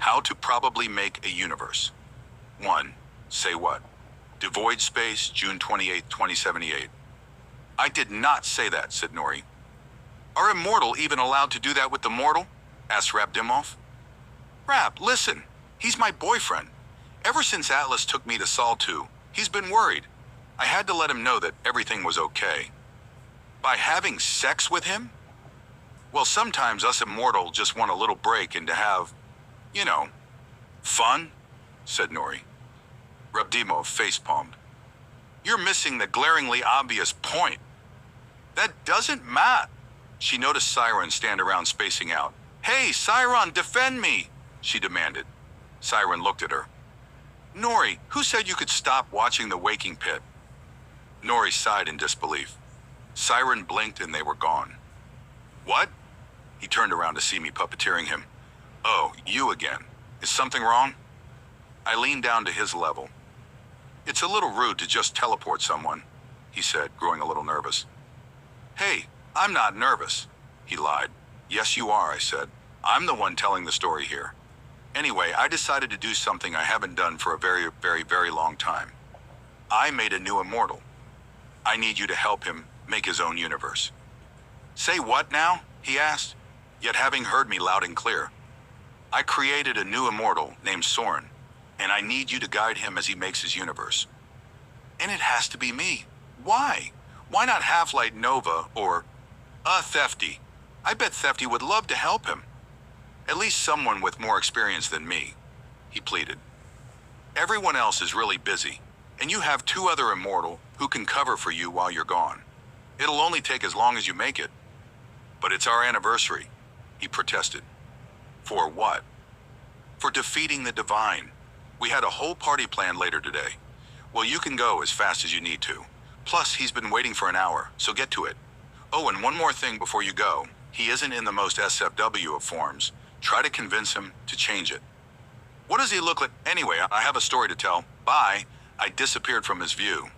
How to probably make a universe. 1. Say what? Devoid space, June 28, 2078. I did not say that, said Nori. Are immortal even allowed to do that with the mortal? Asked Rabdimov. Rab, listen. He's my boyfriend. Ever since Atlas took me to Sol 2, he's been worried. I had to let him know that everything was okay. By having sex with him? Well, sometimes us immortal just want a little break and to have, fun, said Nori. Rabdimov face-palmed. You're missing the glaringly obvious point. That doesn't matter. She noticed Siren stand around spacing out. Hey, Siren, defend me, she demanded. Siren looked at her. Nori, who said you could stop watching the Waking Pit? Nori sighed in disbelief. Siren blinked and they were gone. What? He turned around to see me puppeteering him. Oh, you again. Is something wrong? I leaned down to his level. It's a little rude to just teleport someone, he said, growing a little nervous. Hey, I'm not nervous, he lied. Yes, you are, I said. I'm the one telling the story here. Anyway, I decided to do something I haven't done for a very, very, very long time. I made a new immortal. I need you to help him make his own universe. Say what now? He asked, yet having heard me loud and clear. I created a new immortal named Soren, and I need you to guide him as he makes his universe. And it has to be me. Why? Why not Half-Light Nova or Thefty? I bet Thefty would love to help him. At least someone with more experience than me, he pleaded. Everyone else is really busy, and you have 2 other immortal who can cover for you while you're gone. It'll only take as long as you make it. But it's our anniversary, he protested. For what? For defeating the Divine. We had a whole party planned later today. Well, you can go as fast as you need to. Plus, he's been waiting for an hour, so get to it. Oh, and one more thing before you go. He isn't in the most SFW of forms. Try to convince him to change it. What does he look like? Anyway, I have a story to tell. Bye. I disappeared from his view.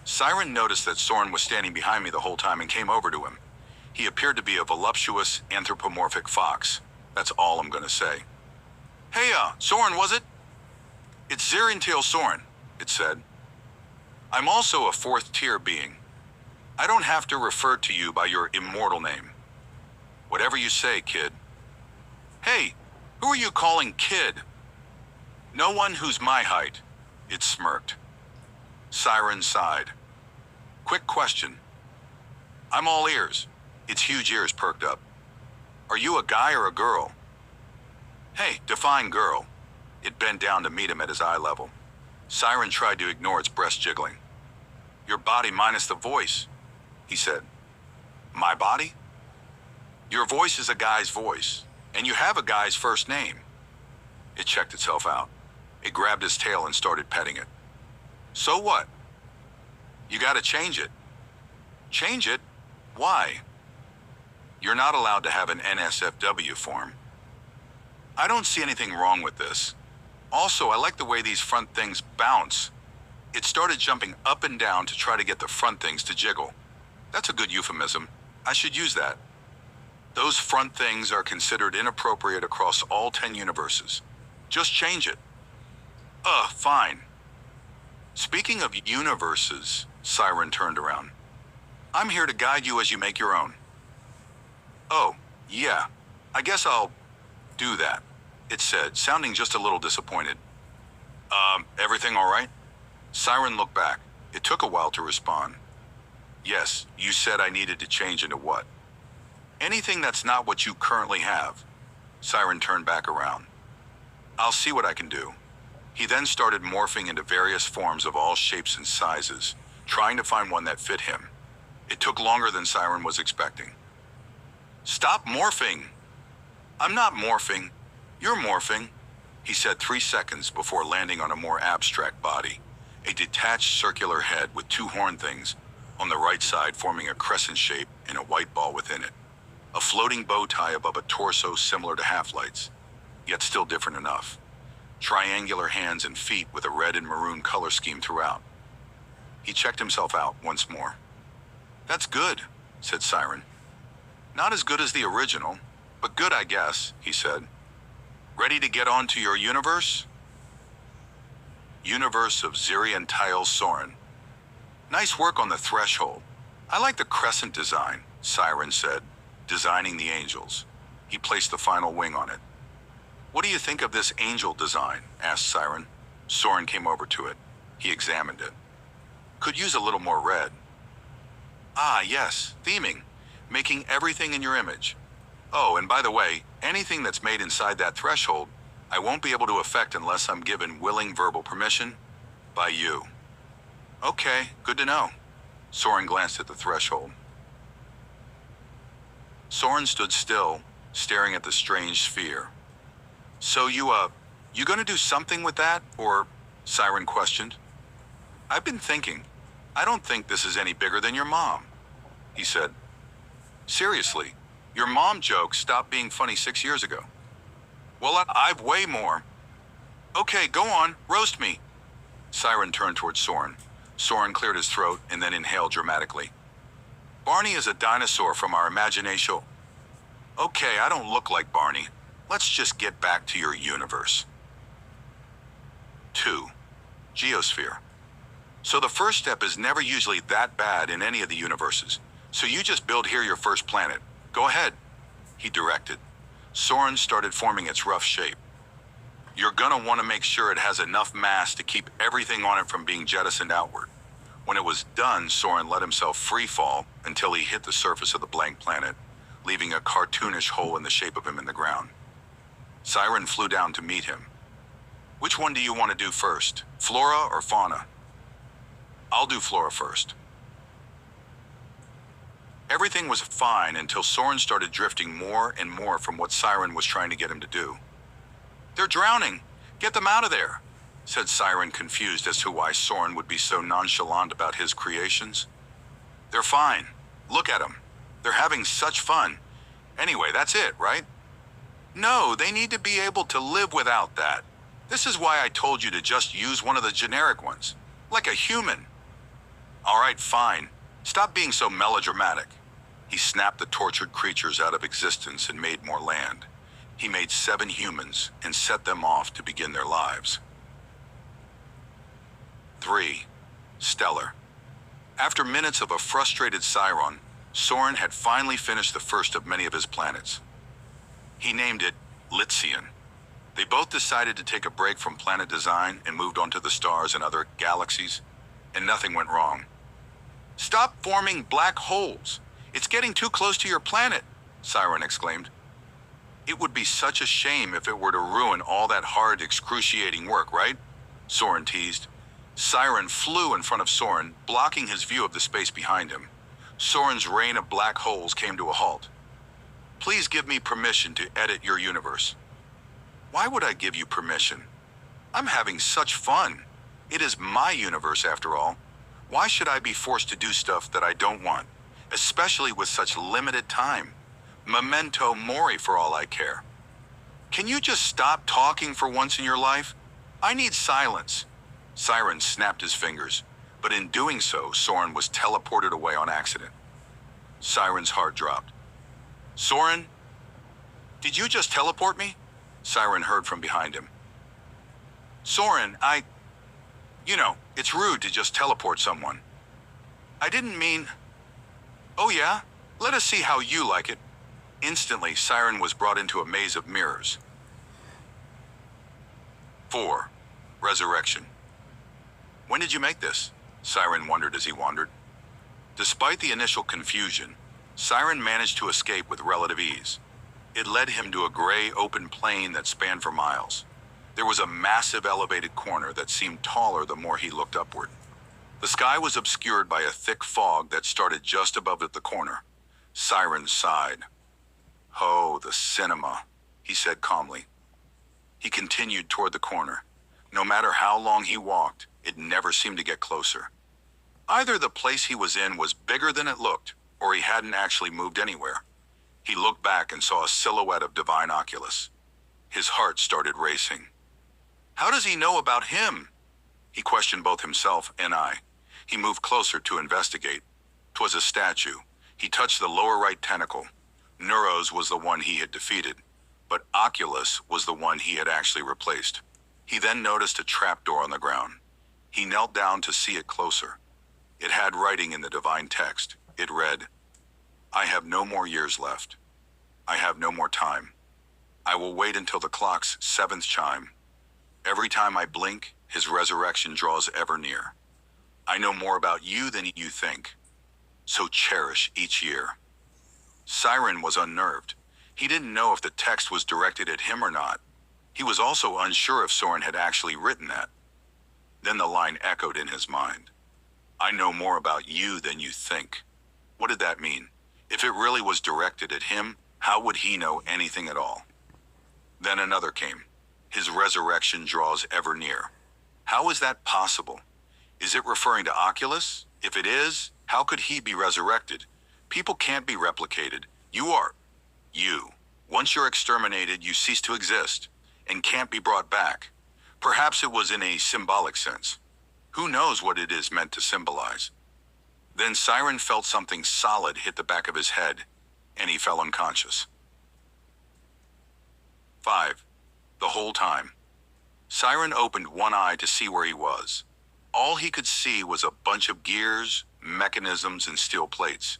Siren noticed that Soren was standing behind me the whole time and came over to him. He appeared to be a voluptuous, anthropomorphic fox. That's all I'm gonna say. Hey, Soren, was it? It's Zirintail Soren, it said. I'm also a 4th-tier being. I don't have to refer to you by your immortal name. Whatever you say, kid. Hey, who are you calling kid? No one who's my height, it smirked. Siren sighed. Quick question. I'm all ears. Its huge ears perked up. Are you a guy or a girl? Hey, define girl. It bent down to meet him at his eye level. Siren tried to ignore its breast jiggling. Your body minus the voice, he said. My body? Your voice is a guy's voice, and you have a guy's first name. It checked itself out. It grabbed his tail and started petting it. So what? You gotta change it. Change it? Why? You're not allowed to have an NSFW form. I don't see anything wrong with this. Also, I like the way these front things bounce. It started jumping up and down to try to get the front things to jiggle. That's a good euphemism. I should use that. Those front things are considered inappropriate across all 10 universes. Just change it. Fine. Speaking of universes, Siren turned around. I'm here to guide you as you make your own. Oh, yeah. I guess I'll do that, it said, sounding just a little disappointed. Everything all right? Siren looked back. It took a while to respond. Yes, you said I needed to change into what? Anything that's not what you currently have. Siren turned back around. I'll see what I can do. He then started morphing into various forms of all shapes and sizes, trying to find one that fit him. It took longer than Siren was expecting. Stop morphing! I'm not morphing. You're morphing, he said 3 seconds before landing on a more abstract body, a detached circular head with 2 horn things, on the right side forming a crescent shape and a white ball within it. A floating bow tie above a torso similar to Half-Light's, yet still different enough. Triangular hands and feet with a red and maroon color scheme throughout. He checked himself out once more. That's good, said Siren. Not as good as the original, but good I guess, he said. Ready to get onto your universe? Universe of Zirian Tile Soren. Nice work on the threshold. I like the crescent design, Siren said, designing the angels. He placed the final wing on it. What do you think of this angel design? Asked Siren. Soren came over to it. He examined it. Could use a little more red. Ah, yes, theming. Making everything in your image. Oh, and by the way, anything that's made inside that threshold, I won't be able to affect unless I'm given willing verbal permission by you. Okay, good to know. Soren glanced at the threshold. Soren stood still, staring at the strange sphere. So you gonna do something with that, or? Siren questioned. I've been thinking. I don't think this is any bigger than your mom, he said. Seriously, your mom joke stopped being funny 6 years ago. Well, I've way more. Okay, go on, roast me. Siren turned towards Soren. Soren cleared his throat and then inhaled dramatically. Barney is a dinosaur from our imagination. Okay, I don't look like Barney. Let's just get back to your universe. 2. Geosphere. So the first step is never usually that bad in any of the universes. So you just build here your first planet. Go ahead, he directed. Soren started forming its rough shape. You're gonna want to make sure it has enough mass to keep everything on it from being jettisoned outward. When it was done, Soren let himself free fall until he hit the surface of the blank planet, leaving a cartoonish hole in the shape of him in the ground. Siren flew down to meet him. Which one do you want to do first, flora or fauna? I'll do flora first. Everything was fine until Soren started drifting more and more from what Siren was trying to get him to do. They're drowning. Get them out of there, said Siren, confused as to why Soren would be so nonchalant about his creations. They're fine. Look at them. They're having such fun. Anyway, that's it, right? No, they need to be able to live without that. This is why I told you to just use one of the generic ones, like a human. All right, fine. Stop being so melodramatic. He snapped the tortured creatures out of existence and made more land. He made 7 humans and set them off to begin their lives. 3. Stellar. After minutes of a frustrated Siren, Soren had finally finished the first of many of his planets. He named it Litzian. They both decided to take a break from planet design and moved on to the stars and other galaxies, and nothing went wrong. Stop forming black holes. It's getting too close to your planet, Siren exclaimed. It would be such a shame if it were to ruin all that hard, excruciating work, right? Soren teased. Siren flew in front of Soren, blocking his view of the space behind him. Soren's rain of black holes came to a halt. Please give me permission to edit your universe. Why would I give you permission? I'm having such fun. It is my universe after all. Why should I be forced to do stuff that I don't want, especially with such limited time? Memento mori for all I care. Can you just stop talking for once in your life? I need silence. Siren snapped his fingers, but in doing so, Soren was teleported away on accident. Siren's heart dropped. Soren? Did you just teleport me? Siren heard from behind him. Soren, it's rude to just teleport someone. I didn't mean... Oh yeah? Let us see how you like it. Instantly, Siren was brought into a maze of mirrors. 4. Resurrection. When did you make this? Siren wondered as he wandered. Despite the initial confusion, Siren managed to escape with relative ease. It led him to a gray open plain that spanned for miles. There was a massive elevated corner that seemed taller the more he looked upward. The sky was obscured by a thick fog that started just above the corner. Siren sighed. Oh, the cinema, he said calmly. He continued toward the corner. No matter how long he walked, it never seemed to get closer. Either the place he was in was bigger than it looked, or he hadn't actually moved anywhere. He looked back and saw a silhouette of Divine Oculus. His heart started racing. How does he know about him? He questioned both himself and I. He moved closer to investigate. 'Twas a statue. He touched the lower right tentacle. Neuros was the one he had defeated. but Oculus was the one he had actually replaced. He then noticed a trapdoor on the ground. He knelt down to see it closer. It had writing in the divine text. It read, "I have no more years left. I have no more time. I will wait until the clock's seventh chime. Every time I blink, his resurrection draws ever near. I know more about you than you think. So cherish each year." Siren was unnerved. He didn't know if the text was directed at him or not. He was also unsure if Soren had actually written that. Then the line echoed in his mind. "I know more about you than you think." What did that mean? If it really was directed at him, how would he know anything at all? Then another came. "His resurrection draws ever near." How is that possible? Is it referring to Oculus? If it is, how could he be resurrected? People can't be replicated. You are you. Once you're exterminated, you cease to exist and can't be brought back. Perhaps it was in a symbolic sense. Who knows what it is meant to symbolize? Then Siren felt something solid hit the back of his head, and he fell unconscious. 5. The whole time. Siren opened one eye to see where he was. All he could see was a bunch of gears, mechanisms, and steel plates.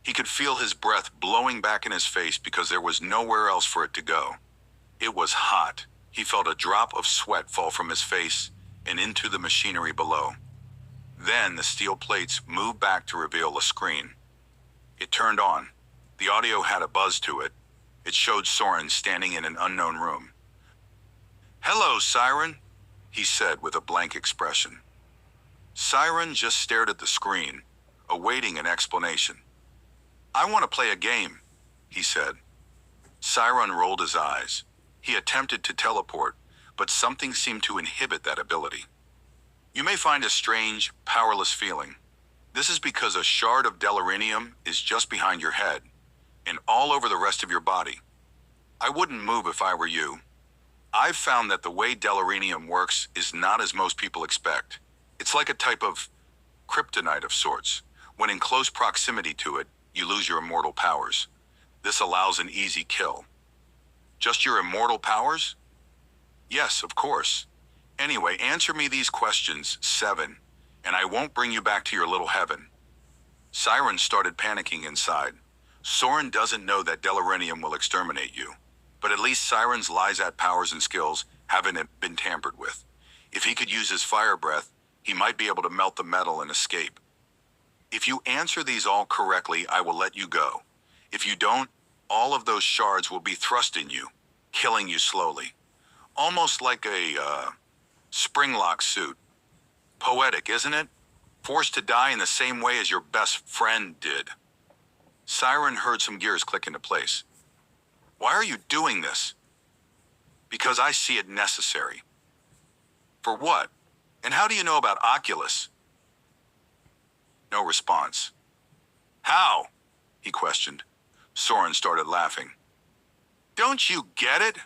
He could feel his breath blowing back in his face because there was nowhere else for it to go. It was hot. He felt a drop of sweat fall from his face and into the machinery below. Then the steel plates moved back to reveal a screen. It turned on. The audio had a buzz to it. It showed Soren standing in an unknown room. "Hello, Siren," he said with a blank expression. Siren just stared at the screen, awaiting an explanation. "I want to play a game," he said. Siren rolled his eyes. He attempted to teleport, but something seemed to inhibit that ability. You may find a strange, powerless feeling. This is because a shard of delirinium is just behind your head and all over the rest of your body. I wouldn't move if I were you. I've found that the way delirinium works is not as most people expect. It's like a type of kryptonite of sorts. When in close proximity to it, you lose your immortal powers. This allows an easy kill. Just your immortal powers? Yes, of course. Anyway, answer me these questions, 7, and I won't bring you back to your little heaven. Siren started panicking inside. Soren doesn't know that delirinium will exterminate you, but at least Siren's Lyzat powers and skills haven't been tampered with. If he could use his fire breath, he might be able to melt the metal and escape. If you answer these all correctly, I will let you go. If you don't, all of those shards will be thrust in you, killing you slowly. Almost like a springlock suit. Poetic, isn't it? Forced to die in the same way as your best friend did. Siren heard some gears click into place. Why are you doing this? Because I see it necessary. For what? And how do you know about Oculus? No response. How? He questioned. Soren started laughing. Don't you get it?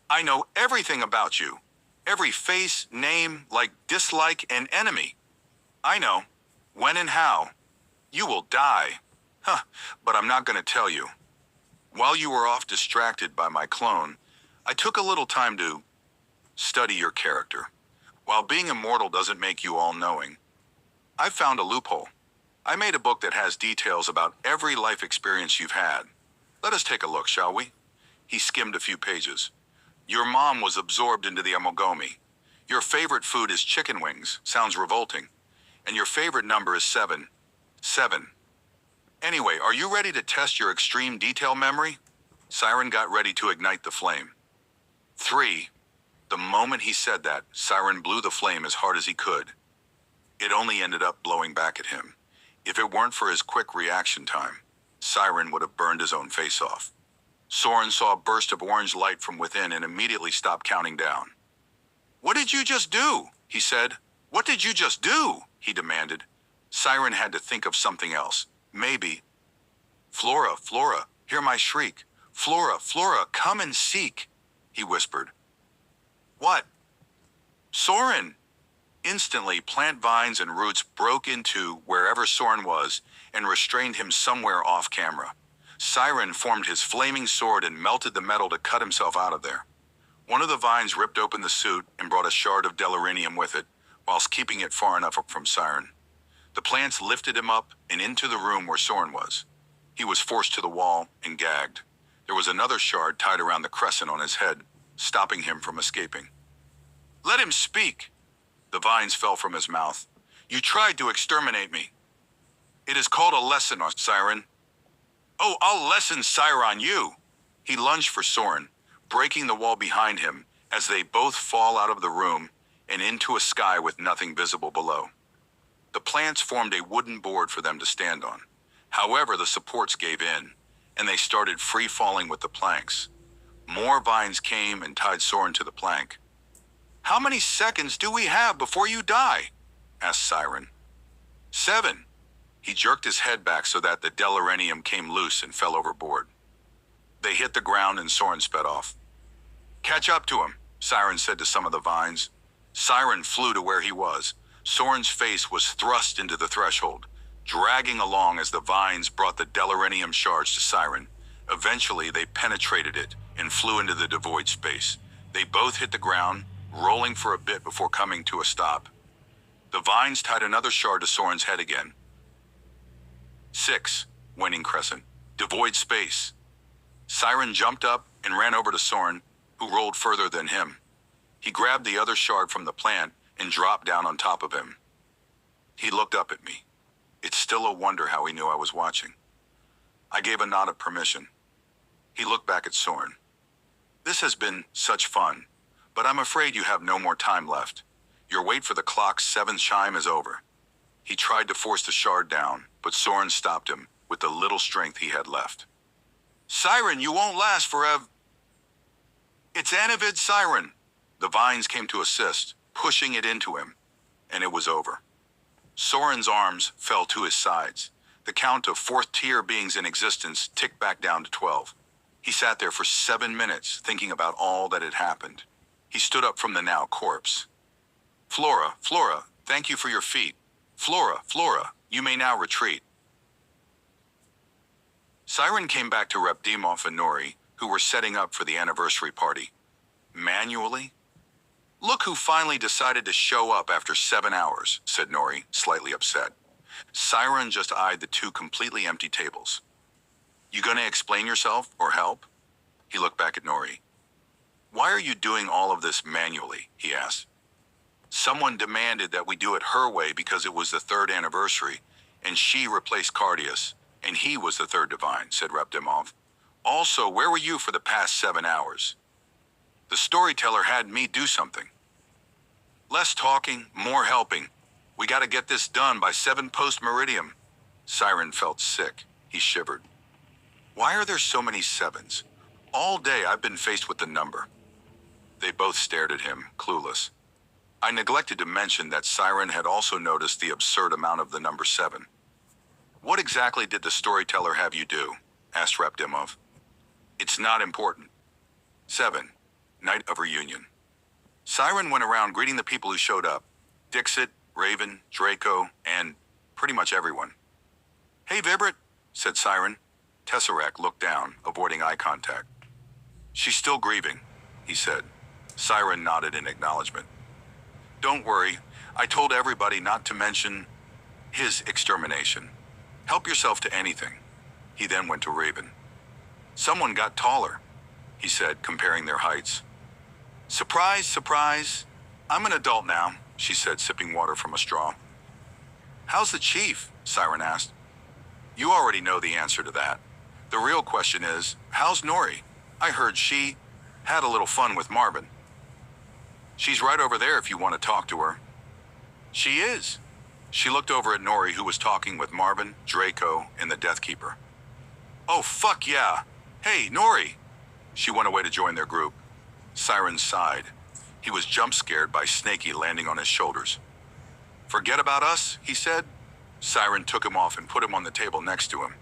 I know everything about you. Every face, name, like, dislike, and enemy. I know. When and how. You will die. But I'm not going to tell you. While you were off distracted by my clone, I took a little time to study your character. While being immortal doesn't make you all-knowing, I found a loophole. I made a book that has details about every life experience you've had. Let us take a look, shall we? He skimmed a few pages. Your mom was absorbed into the amalgami. Your favorite food is chicken wings. Sounds revolting. And your favorite number is 7. 7. Anyway, are you ready to test your extreme detail memory? Siren got ready to ignite the flame. 3. The moment he said that, Siren blew the flame as hard as he could. It only ended up blowing back at him. If it weren't for his quick reaction time, Siren would have burned his own face off. Soren saw a burst of orange light from within and immediately stopped counting down. What did you just do? He said. What did you just do? He demanded. Siren had to think of something else. Maybe. Flora, Flora, hear my shriek. Flora, Flora, come and seek, he whispered. What? Soren! Instantly, plant vines and roots broke into wherever Soren was and restrained him somewhere off camera. Siren formed his flaming sword and melted the metal to cut himself out of there. One of the vines ripped open the suit and brought a shard of delirinium with it, whilst keeping it far enough from Siren. The plants lifted him up and into the room where Soren was. He was forced to the wall and gagged. There was another shard tied around the crescent on his head, stopping him from escaping. "Let him speak." The vines fell from his mouth. "You tried to exterminate me. It is called a lesson, Siren." "Oh, I'll lesson Sire on you." He lunged for Soren, breaking the wall behind him as they both fall out of the room and into a sky with nothing visible below. The plants formed a wooden board for them to stand on. However, the supports gave in, and they started free-falling with the planks. More vines came and tied Soren to the plank. "How many seconds do we have before you die?" asked Siren. 7. He jerked his head back so that the delirinium came loose and fell overboard. They hit the ground and Soren sped off. "Catch up to him," Siren said to some of the vines. Siren flew to where he was. Soren's face was thrust into the threshold, dragging along as the vines brought the delirinium shards to Siren. Eventually, they penetrated it and flew into the devoid space. They both hit the ground, rolling for a bit before coming to a stop. The vines tied another shard to Soren's head again. 6. Winning crescent. Devoid space. Siren jumped up and ran over to Soren, who rolled further than him. He grabbed the other shard from the plant and dropped down on top of him. He looked up at me. It's still a wonder how he knew I was watching. I gave a nod of permission. He looked back at Soren. "This has been such fun, but I'm afraid you have no more time left. Your wait for the clock's 7th chime is over." He tried to force the shard down, but Soren stopped him with the little strength he had left. "Siren, you won't last forever." "It's Anavid, Siren." The vines came to assist, pushing it into him, and it was over. Soren's arms fell to his sides. The count of 4th-tier beings in existence ticked back down to 12. He sat there for 7 minutes, thinking about all that had happened. He stood up from the now corpse. Flora, thank you for your feat. Flora, you may now retreat." Siren came back to Rep Dimov and Nori, who were setting up for the anniversary party. Manually? "Look who finally decided to show up after 7 hours, said Nori, slightly upset. Siren just eyed the 2 completely empty tables. "You gonna explain yourself or help?" He looked back at Nori. "Why are you doing all of this manually?" he asked. "Someone demanded that we do it her way because it was the 3rd anniversary, and she replaced Cardius, and he was the 3rd divine," said Rep Dimov. "Also, where were you for the past 7 hours? The storyteller had me do something." "Less talking, more helping. We gotta get this done by 7 post-meridium." Siren felt sick. He shivered. "Why are there so many 7s? All day I've been faced with the number." They both stared at him, clueless. I neglected to mention that Siren had also noticed the absurd amount of the number 7. "What exactly did the storyteller have you do?" asked Rep Dimov. "It's not important." 7. Night of Reunion. Siren went around greeting the people who showed up. Dixit, Raven, Draco, and pretty much everyone. "Hey, Vibrit," said Siren. Tesseract looked down, avoiding eye contact. "She's still grieving," he said. Siren nodded in acknowledgement. "Don't worry, I told everybody not to mention his extermination. Help yourself to anything." He then went to Raven. "Someone got taller," he said, comparing their heights. "Surprise, surprise. I'm an adult now," she said, sipping water from a straw. "How's the chief?" Siren asked. "You already know the answer to that. The real question is, how's Nori? I heard she had a little fun with Marvin." "She's right over there if you want to talk to her." "She is." She looked over at Nori, who was talking with Marvin, Draco, and the Death Keeper. "Oh, fuck yeah. Hey, Nori." She went away to join their group. Siren sighed. He was jump-scared by Snaky landing on his shoulders. "Forget about us," he said. Siren took him off and put him on the table next to him.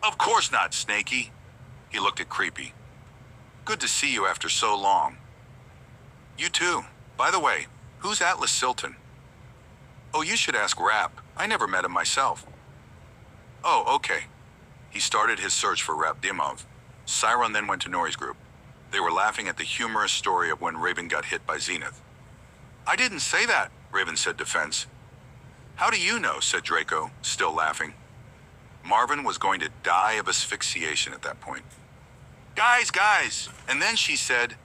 "Of course not, Snaky." He looked at Creepy. "Good to see you after so long." "You too. By the way, who's Atlas Silton?" "Oh, you should ask Rap. I never met him myself." "Oh, okay." He started his search for Rabdimov. Siren then went to Nori's group. They were laughing at the humorous story of when Raven got hit by Zenith. I didn't say that, Raven said defense. How do you know, said Draco, still laughing. Marvin was going to die of asphyxiation at that point. Guys, and then she said,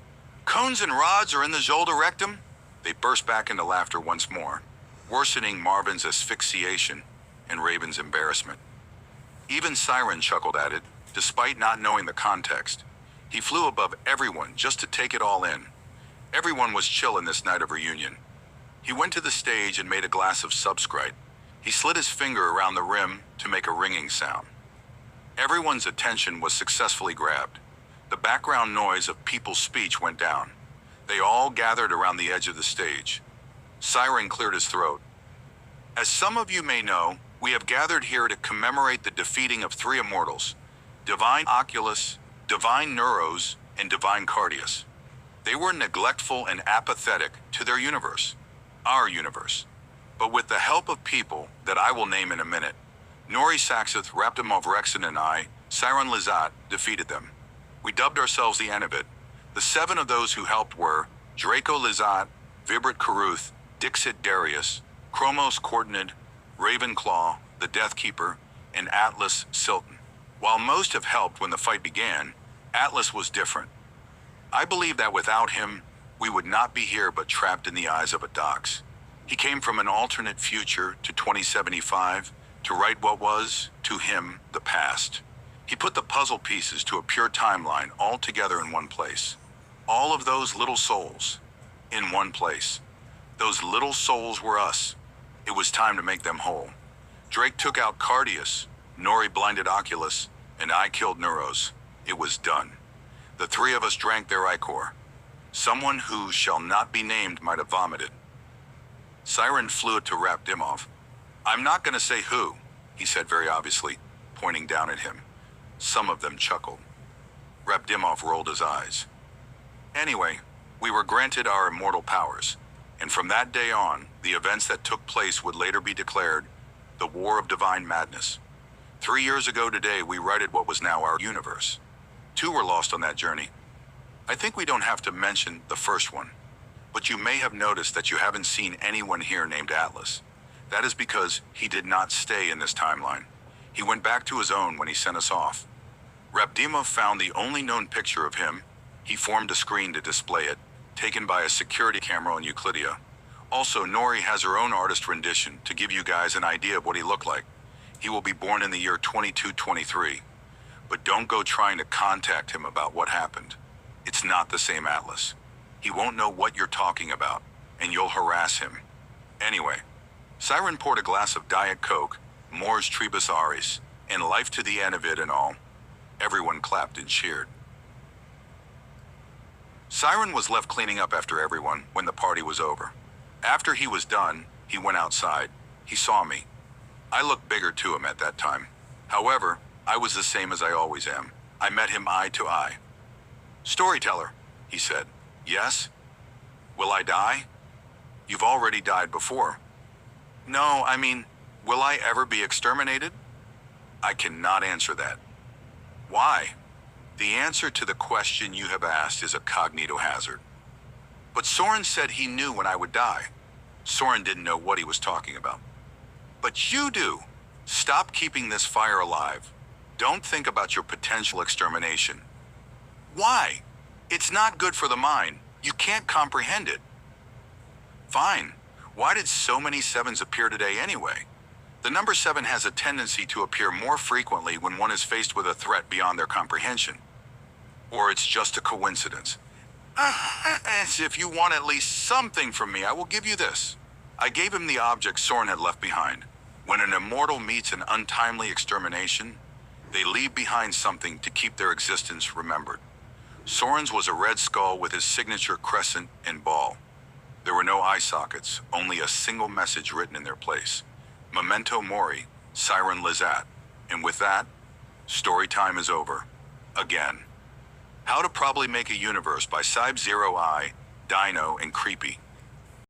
cones and rods are in the Zolder rectum? They burst back into laughter once more, worsening Marvin's asphyxiation and Raven's embarrassment. Even Siren chuckled at it, despite not knowing the context. He flew above everyone just to take it all in. Everyone was chill in this night of reunion. He went to the stage and made a glass of Subscrite. He slid his finger around the rim to make a ringing sound. Everyone's attention was successfully grabbed. The background noise of people's speech went down. They all gathered around the edge of the stage. Siren cleared his throat. As some of you may know, we have gathered here to commemorate the defeating of 3 immortals, Divine Oculus, Divine Neuros, and Divine Cardius. They were neglectful and apathetic to their universe, our universe. But with the help of people that I will name in a minute, Nori Saxith, Rabdimov Rexon, and I, Siren Lizat, defeated them. We dubbed ourselves the Enivit. The 7 of those who helped were Draco Lizat, Vibrit Karuth, Dixit Darius, Chromos Coordinate, Ravenclaw, the Deathkeeper, and Atlas Silton. While most have helped when the fight began, Atlas was different. I believe that without him, we would not be here but trapped in the eyes of a dox. He came from an alternate future to 2075 to write what was, to him, the past. He put the puzzle pieces to a pure timeline all together in one place. All of those little souls, in one place. Those little souls were us. It was time to make them whole. Drake took out Cardius, Nori blinded Oculus, and I killed Neuros. It was done. The 3 of us drank their ichor. Someone who shall not be named might have vomited. Siren flew it to Rabdimov. I'm not going to say who, he said very obviously, pointing down at him. Some of them chuckled. Rabdimov rolled his eyes. Anyway, we were granted our immortal powers, and from that day on, the events that took place would later be declared the War of Divine Madness. 3 years ago today, we righted what was now our universe. 2 were lost on that journey. I think we don't have to mention the first one, but you may have noticed that you haven't seen anyone here named Atlas. That is because he did not stay in this timeline. He went back to his own when he sent us off. Rabdimov found the only known picture of him. He formed a screen to display it, taken by a security camera on Euclidia. Also, Nori has her own artist rendition to give you guys an idea of what he looked like. He will be born in the year 2223. But don't go trying to contact him about what happened. It's not the same Atlas. He won't know what you're talking about, and you'll harass him. Anyway, Siren poured a glass of Diet Coke, Mors Tribus Aris, and life to the end of it and all. Everyone clapped and cheered. Siren was left cleaning up after everyone when the party was over. After he was done, he went outside. He saw me. I looked bigger to him at that time. However, I was the same as I always am. I met him eye to eye. Storyteller, he said. Yes? Will I die? You've already died before. No, I mean, will I ever be exterminated? I cannot answer that. Why? The answer to the question you have asked is a cognitohazard. But Soren said he knew when I would die. Soren didn't know what he was talking about. But you do. Stop keeping this fire alive. Don't think about your potential extermination. Why? It's not good for the mind. You can't comprehend it. Fine. Why did so many 7s appear today anyway? The number 7 has a tendency to appear more frequently when one is faced with a threat beyond their comprehension. Or it's just a coincidence. As if you want at least something from me, I will give you this. I gave him the object Soren had left behind. When an immortal meets an untimely extermination, they leave behind something to keep their existence remembered. Soren's was a red skull with his signature crescent and ball. There were no eye sockets, only a single message written in their place. Memento Mori, Siren Lizat. And with that, story time is over. Again. How to Probably Make a Universe by Cyb0i, DINO&CreepY.